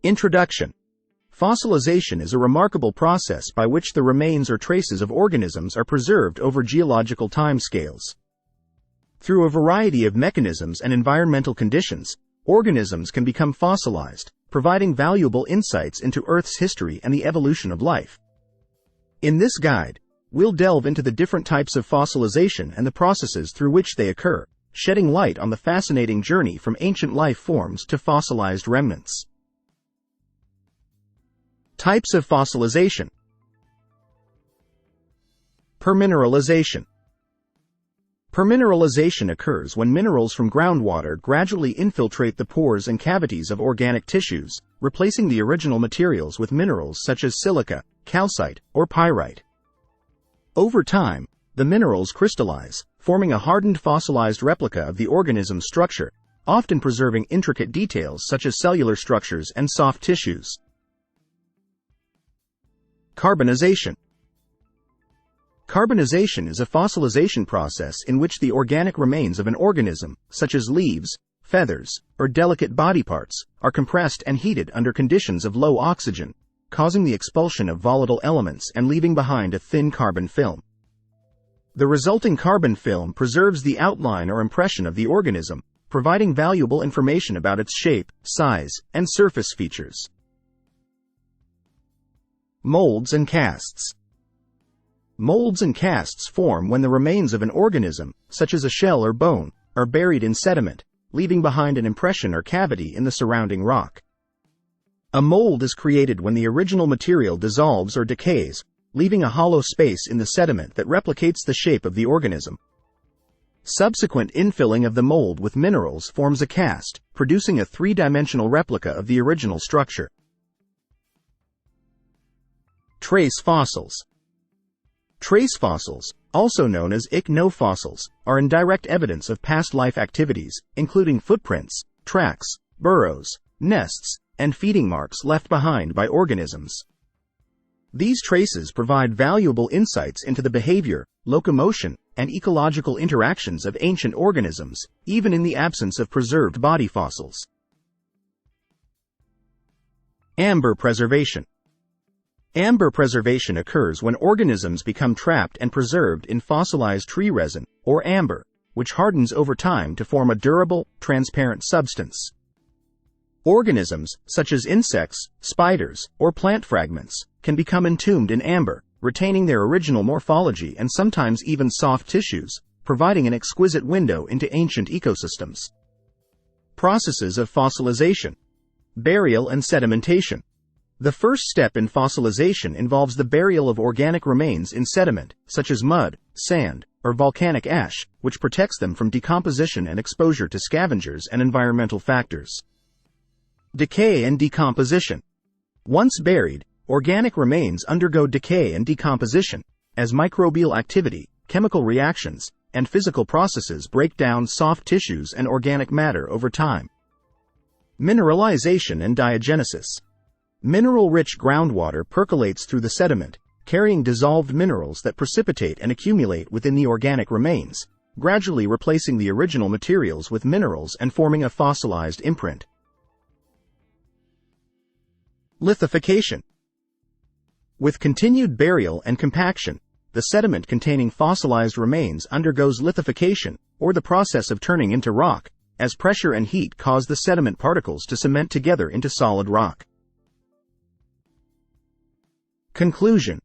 Introduction. Fossilization is a remarkable process by which the remains or traces of organisms are preserved over geological timescales. Through a variety of mechanisms and environmental conditions, organisms can become fossilized, providing valuable insights into Earth's history and the evolution of life. In this guide, we'll delve into the different types of fossilization and the processes through which they occur, shedding light on the fascinating journey from ancient life forms to fossilized remnants. Types of fossilization. Permineralization. Permineralization occurs when minerals from groundwater gradually infiltrate the pores and cavities of organic tissues, replacing the original materials with minerals such as silica, calcite, or pyrite. Over time, the minerals crystallize, forming a hardened fossilized replica of the organism's structure, often preserving intricate details such as cellular structures and soft tissues. Carbonization. Carbonization is a fossilization process in which the organic remains of an organism, such as leaves, feathers, or delicate body parts, are compressed and heated under conditions of low oxygen, causing the expulsion of volatile elements and leaving behind a thin carbon film. The resulting carbon film preserves the outline or impression of the organism, providing valuable information about its shape, size, and surface features. Molds and casts. Molds and casts form when the remains of an organism, such as a shell or bone, are buried in sediment, leaving behind an impression or cavity in the surrounding rock. A mold is created when the original material dissolves or decays, leaving a hollow space in the sediment that replicates the shape of the organism. Subsequent infilling of the mold with minerals forms a cast, producing a three-dimensional replica of the original structure. Trace fossils. Trace fossils, also known as ichnofossils, are indirect evidence of past life activities, including footprints, tracks, burrows, nests, and feeding marks left behind by organisms. These traces provide valuable insights into the behavior, locomotion, and ecological interactions of ancient organisms, even in the absence of preserved body fossils. Amber preservation. Amber preservation occurs when organisms become trapped and preserved in fossilized tree resin, or amber, which hardens over time to form a durable, transparent substance. Organisms, such as insects, spiders, or plant fragments, can become entombed in amber, retaining their original morphology and sometimes even soft tissues, providing an exquisite window into ancient ecosystems. Processes of fossilization. Burial and sedimentation. The first step in fossilization involves the burial of organic remains in sediment, such as mud, sand, or volcanic ash, which protects them from decomposition and exposure to scavengers and environmental factors. Decay and decomposition. Once buried, organic remains undergo decay and decomposition, as microbial activity, chemical reactions, and physical processes break down soft tissues and organic matter over time. Mineralization and diagenesis. Mineral-rich groundwater percolates through the sediment, carrying dissolved minerals that precipitate and accumulate within the organic remains, gradually replacing the original materials with minerals and forming a fossilized imprint. Lithification. With continued burial and compaction, the sediment containing fossilized remains undergoes lithification, or the process of turning into rock, as pressure and heat cause the sediment particles to cement together into solid rock. Conclusion.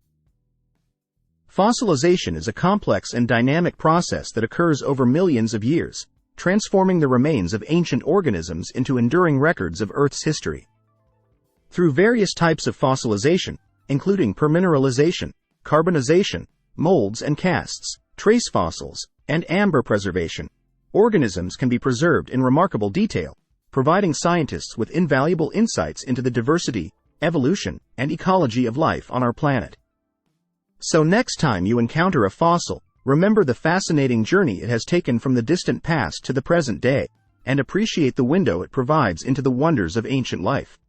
Fossilization is a complex and dynamic process that occurs over millions of years, transforming the remains of ancient organisms into enduring records of Earth's history. Through various types of fossilization, including permineralization, carbonization, molds and casts, trace fossils, and amber preservation, organisms can be preserved in remarkable detail, providing scientists with invaluable insights into the diversity, evolution, and ecology of life on our planet. So next time you encounter a fossil, remember the fascinating journey it has taken from the distant past to the present day, and appreciate the window it provides into the wonders of ancient life.